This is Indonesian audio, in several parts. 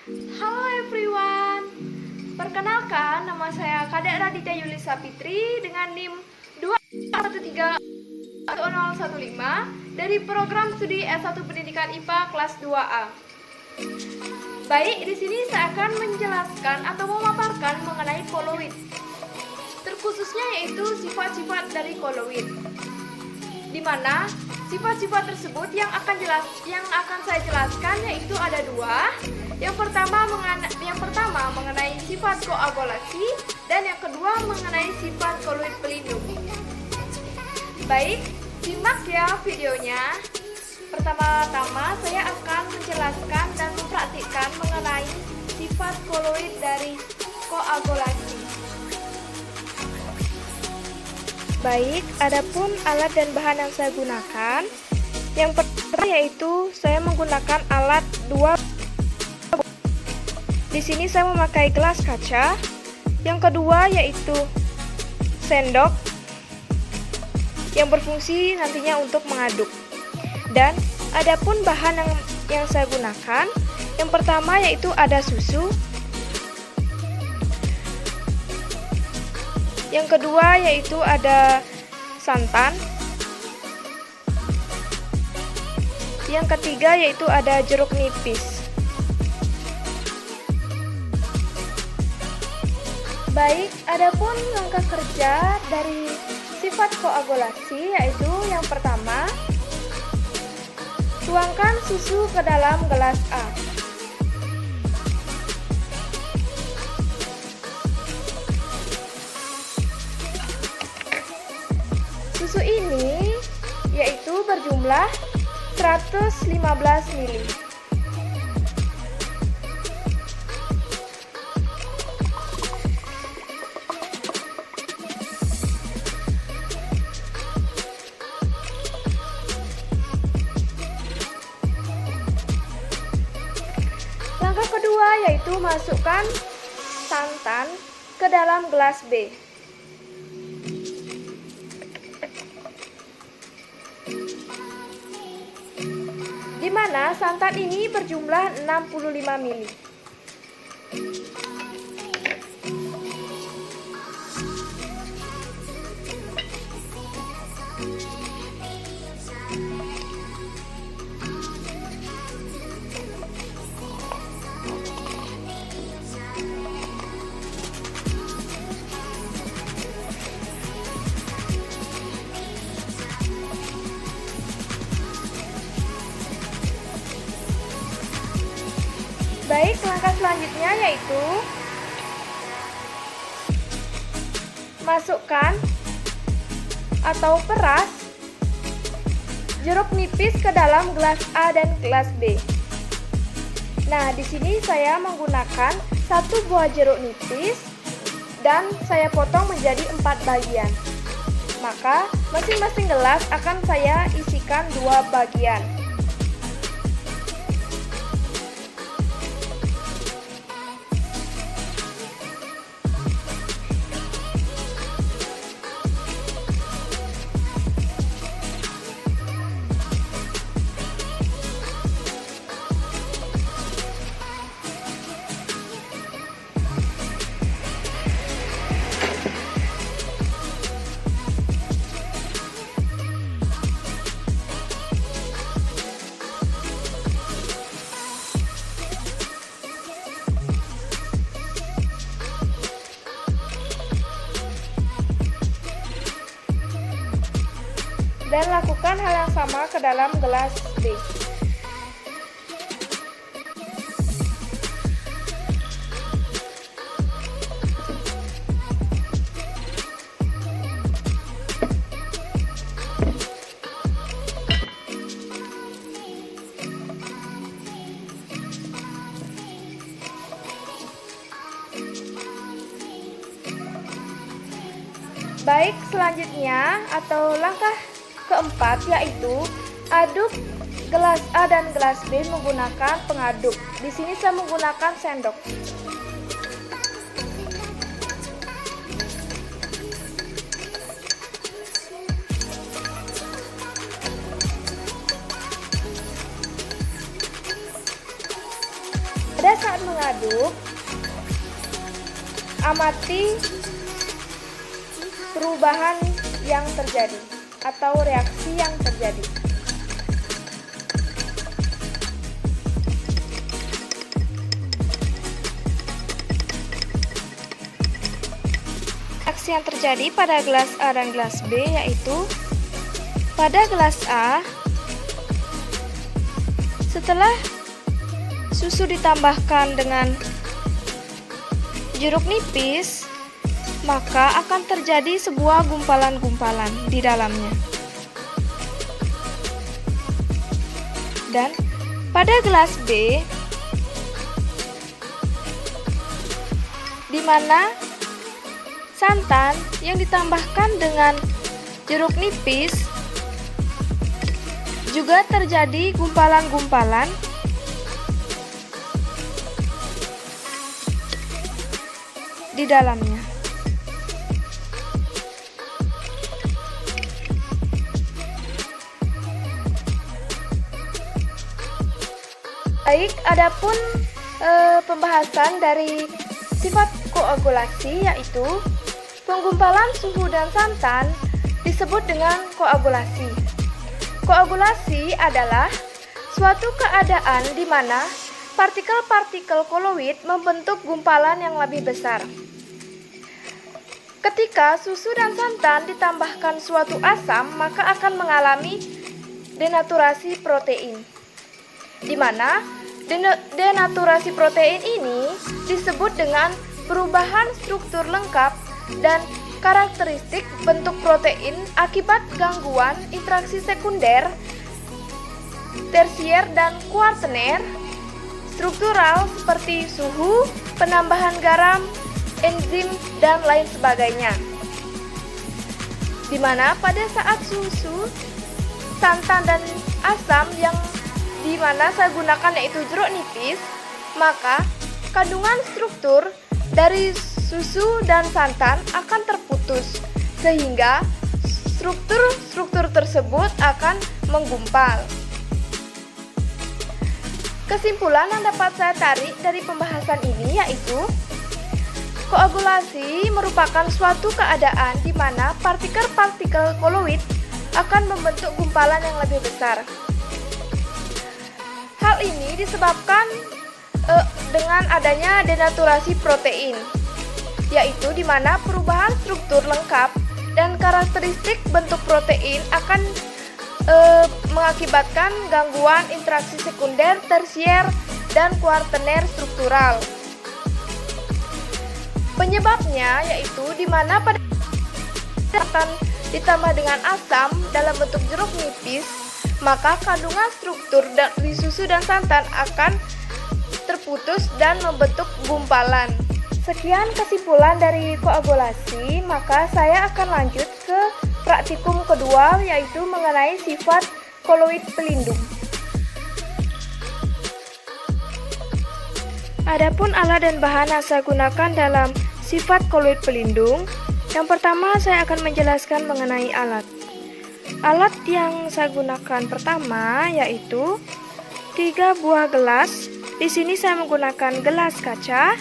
Halo everyone, perkenalkan nama saya Kadek Raditya Yulisa Fitri dengan NIM 2131015 dari program studi S1 Pendidikan IPA kelas 2A. Baik, di sini saya akan menjelaskan atau memaparkan mengenai koloid. Terkhususnya yaitu sifat-sifat dari koloid. Di mana sifat-sifat tersebut yang akan saya jelaskan yaitu ada dua. Yang pertama mengenai sifat koagulasi dan yang kedua mengenai sifat koloid pelindung. Baik, simak ya videonya. Pertama-tama saya akan menjelaskan dan mempraktikkan mengenai sifat koloid dari koagulasi. Baik, adapun alat dan bahan yang saya gunakan, yang pertama yaitu saya menggunakan alat dua. Di sini saya memakai gelas kaca. Yang kedua yaitu sendok yang berfungsi nantinya untuk mengaduk. Dan adapun bahan yang saya gunakan, yang pertama yaitu ada susu. Yang kedua yaitu ada santan. Yang ketiga yaitu ada jeruk nipis. Baik, adapun langkah kerja dari sifat koagulasi yaitu yang pertama, tuangkan susu ke dalam gelas A. Susu ini yaitu berjumlah 115 ml. Langkah kedua yaitu masukkan santan ke dalam gelas B. Di mana santan ini berjumlah 65 ml. Baik, langkah selanjutnya yaitu masukkan atau peras jeruk nipis ke dalam gelas A dan gelas B. Nah, di sini saya menggunakan satu buah jeruk nipis dan saya potong menjadi 4 bagian. Maka masing-masing gelas akan saya isikan 2 bagian. Dan lakukan hal yang sama ke dalam gelas B. Baik, selanjutnya atau langkah keempat yaitu aduk gelas A dan gelas B menggunakan pengaduk. Di sini saya menggunakan sendok. Pada saat mengaduk, amati perubahan yang terjadi atau reaksi yang terjadi. Reaksi yang terjadi pada gelas A dan gelas B yaitu pada gelas A, setelah susu ditambahkan dengan jeruk nipis, maka akan terjadi sebuah gumpalan-gumpalan di dalamnya. Dan pada gelas B, di mana santan yang ditambahkan dengan jeruk nipis juga terjadi gumpalan-gumpalan di dalamnya. Baik, adapun pembahasan dari sifat koagulasi, yaitu penggumpalan suhu dan santan disebut dengan koagulasi. Koagulasi adalah suatu keadaan di mana partikel-partikel koloid membentuk gumpalan yang lebih besar. Ketika susu dan santan ditambahkan suatu asam, maka akan mengalami denaturasi protein, di mana denaturasi protein ini disebut dengan perubahan struktur lengkap dan karakteristik bentuk protein akibat gangguan interaksi sekunder, tersier, dan kuartener struktural seperti suhu, penambahan garam, enzim, dan lain sebagainya. Di mana pada saat susu, santan, dan asam yang dimana saya gunakan yaitu jeruk nipis, maka kandungan struktur dari susu dan santan akan terputus sehingga struktur tersebut akan menggumpal. Kesimpulan yang dapat saya tarik dari pembahasan ini yaitu koagulasi merupakan suatu keadaan di mana partikel-partikel koloid akan membentuk gumpalan yang lebih besar. Hal ini disebabkan dengan adanya denaturasi protein, yaitu di mana perubahan struktur lengkap dan karakteristik bentuk protein akan mengakibatkan gangguan interaksi sekunder, tersier, dan kuartener struktural. Penyebabnya yaitu di mana pada santan ditambah dengan asam dalam bentuk jeruk nipis, maka kandungan struktur dari susu dan santan akan terputus dan membentuk gumpalan. Sekian kesimpulan dari koagulasi, maka saya akan lanjut ke praktikum kedua yaitu mengenai sifat koloid pelindung. Adapun alat dan bahan yang saya gunakan dalam sifat koloid pelindung, yang pertama saya akan menjelaskan mengenai alat. Alat yang saya gunakan pertama yaitu 3 buah gelas. Di sini saya menggunakan gelas kaca.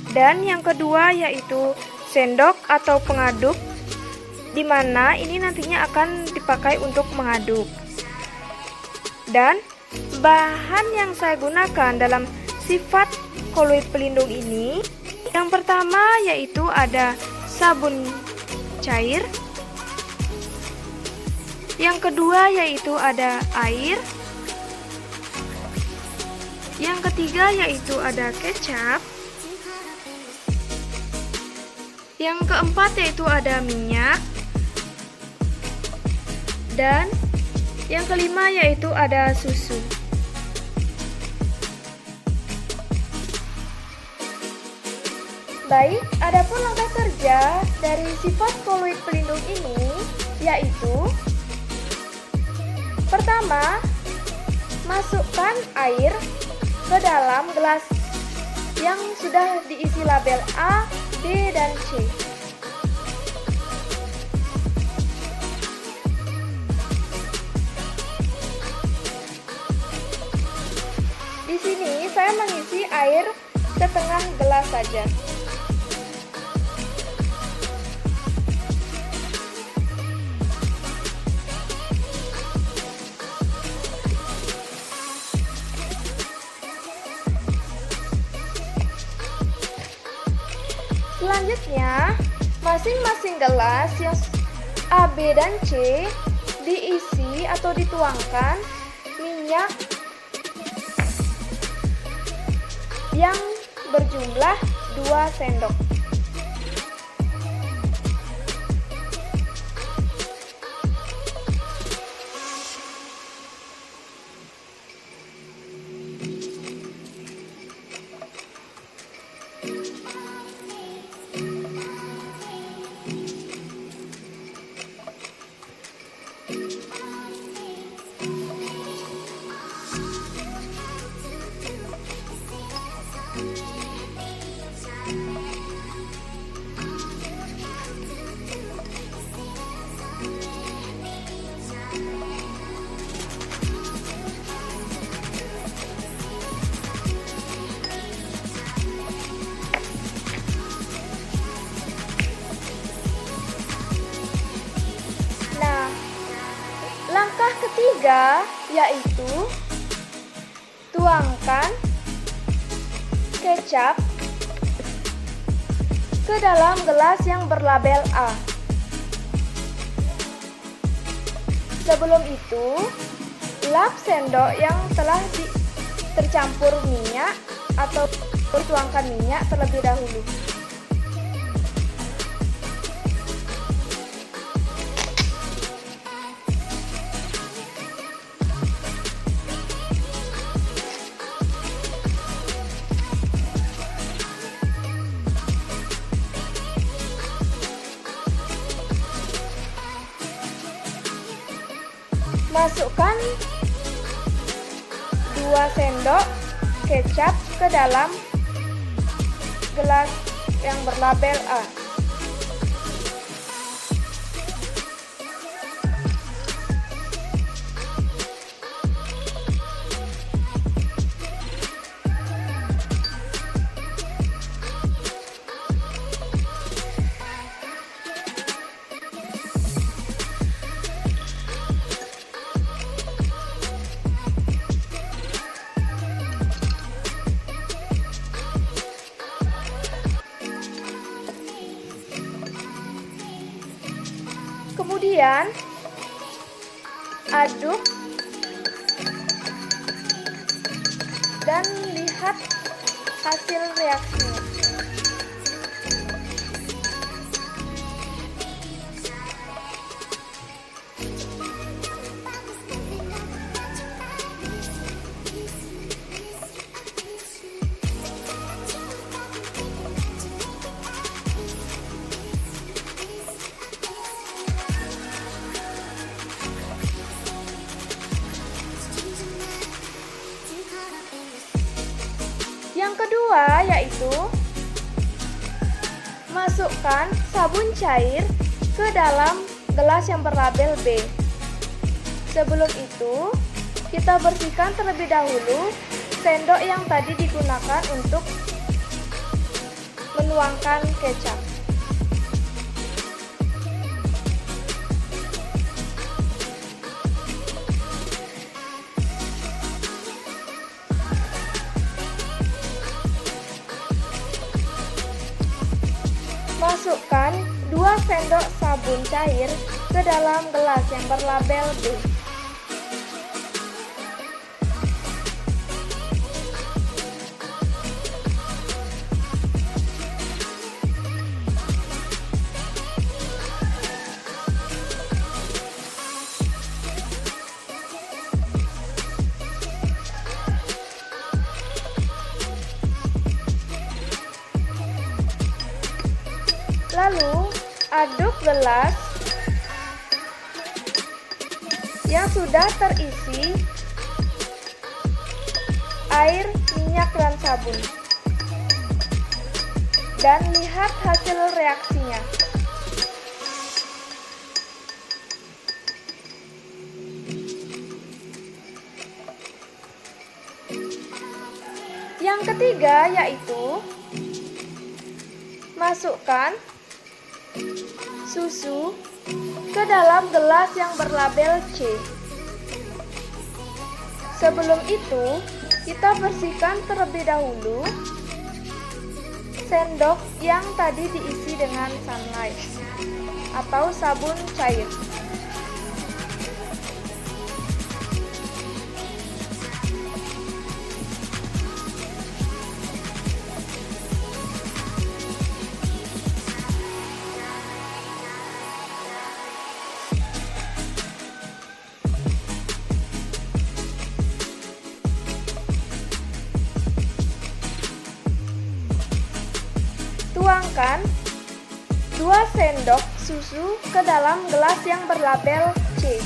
Dan yang kedua yaitu sendok atau pengaduk, di mana ini nantinya akan dipakai untuk mengaduk. Dan bahan yang saya gunakan dalam sifat koloid pelindung ini, yang pertama yaitu ada sabun cair, yang kedua yaitu ada air, yang ketiga yaitu ada kecap, yang keempat yaitu ada minyak, dan yang kelima yaitu ada susu. Baik, adapun langkah kerja dari sifat koloid pelindung ini yaitu pertama, masukkan air ke dalam gelas yang sudah diisi label A, B, dan C. Di sini saya mengisi air setengah gelas saja. Selanjutnya, masing-masing gelas yang A, B, dan C diisi atau dituangkan minyak yang berjumlah 2 sendok. Langkah ketiga yaitu tuangkan kecap ke dalam gelas yang berlabel A. Sebelum itu, lap sendok yang telah tercampur minyak atau tuangkan minyak terlebih dahulu. Masukkan 2 sendok kecap ke dalam gelas yang berlabel A. Kemudian aduk dan lihat hasil reaksinya. Yang kedua yaitu masukkan sabun cair ke dalam gelas yang berlabel B. Sebelum itu, kita bersihkan terlebih dahulu sendok yang tadi digunakan untuk menuangkan kecap. Masukkan 2 sendok sabun cair ke dalam gelas yang berlabel B. Lalu, aduk gelas yang sudah terisi air, minyak, dan sabun. Dan lihat hasil reaksinya. ketiga yaitu masukkan susu ke dalam gelas yang berlabel C. Sebelum itu, kita bersihkan terlebih dahulu sendok yang tadi diisi dengan sunlight atau sabun cair. Tuangkan 2 sendok susu ke dalam gelas yang berlabel C.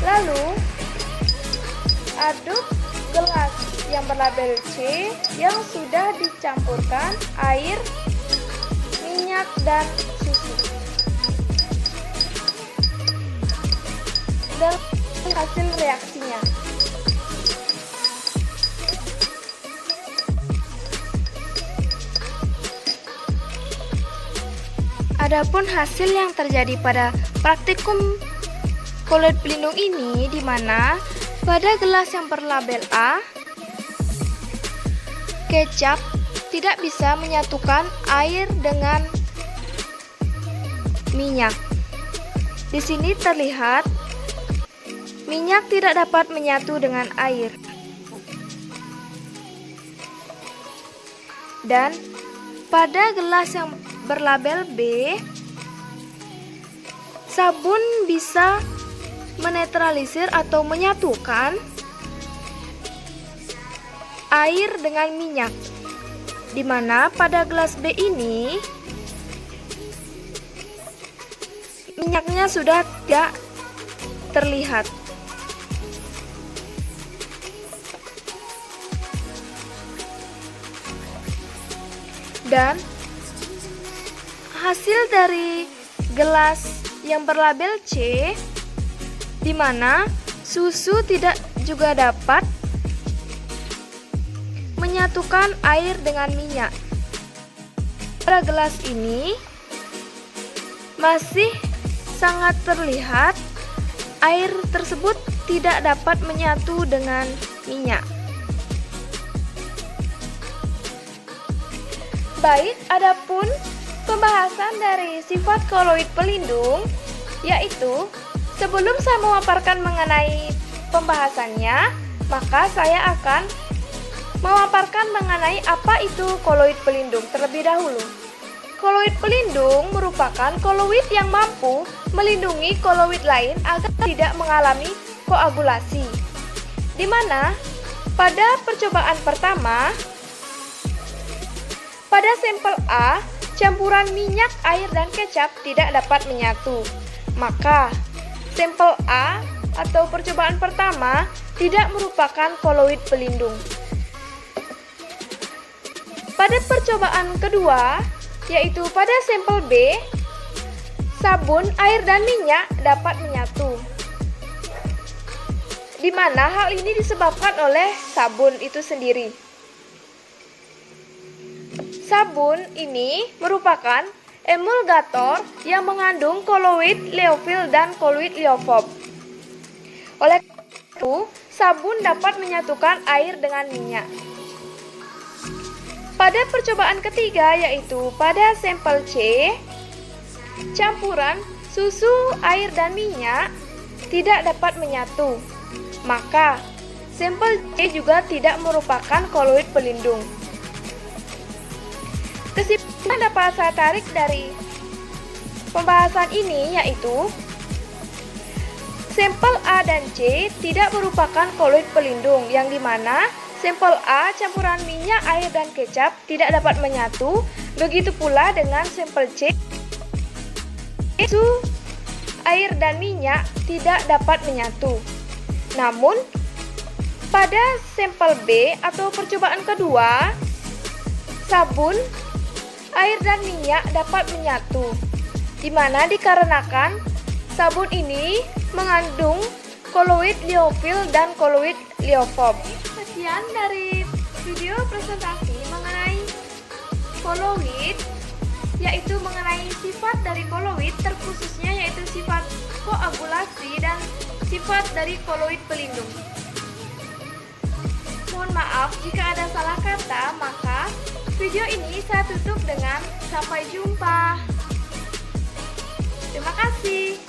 Lalu, aduk gelas yang berlabel C yang sudah dicampurkan air, minyak, dan susu. Dan hasil reaksinya. Adapun hasil yang terjadi pada praktikum koloid pelindung ini di mana pada gelas yang berlabel A, kecap tidak bisa menyatukan air dengan minyak. Di sini terlihat minyak tidak dapat menyatu dengan air. Dan pada gelas yang berlabel B, sabun bisa menetralisir atau menyatukan air dengan minyak, di mana pada gelas B ini minyaknya sudah tidak terlihat. Dan hasil dari gelas yang berlabel C, di mana susu tidak juga dapat menyatukan air dengan minyak. Pada gelas ini masih sangat terlihat air tersebut tidak dapat menyatu dengan minyak. Baik, adapun pembahasan dari sifat koloid pelindung, yaitu sebelum saya memaparkan mengenai pembahasannya, maka saya akan memaparkan mengenai apa itu koloid pelindung terlebih dahulu. Koloid pelindung merupakan koloid yang mampu melindungi koloid lain agar tidak mengalami koagulasi. Di mana pada percobaan pertama, pada sampel A, campuran minyak, air, dan kecap tidak dapat menyatu. Maka sampel A atau percobaan pertama tidak merupakan koloid pelindung. Pada percobaan kedua, yaitu pada sampel B, sabun, air, dan minyak dapat menyatu. Di mana hal ini disebabkan oleh sabun itu sendiri. Sabun ini merupakan emulgator yang mengandung koloid liofil dan koloid liofob. Oleh itu, sabun dapat menyatukan air dengan minyak. Pada percobaan ketiga, yaitu pada sampel C, campuran susu, air, dan minyak tidak dapat menyatu. Maka, sampel C juga tidak merupakan koloid pelindung. Kesimpulan dapat saya tarik dari pembahasan ini yaitu sampel A dan C tidak merupakan koloid pelindung, yang dimana sampel A campuran minyak, air, dan kecap tidak dapat menyatu. Begitu pula dengan sampel C, susu, air, dan minyak tidak dapat menyatu. Namun, pada sampel B atau percobaan kedua, sabun, air dan minyak dapat menyatu, di mana dikarenakan sabun ini mengandung koloid liofil dan koloid liofob. Sekian dari video presentasi mengenai koloid, yaitu mengenai sifat dari koloid, terkhususnya yaitu sifat koagulasi dan sifat dari koloid pelindung. Mohon maaf jika ada salah kata, maka video ini saya tutup dengan sampai jumpa. Terima kasih.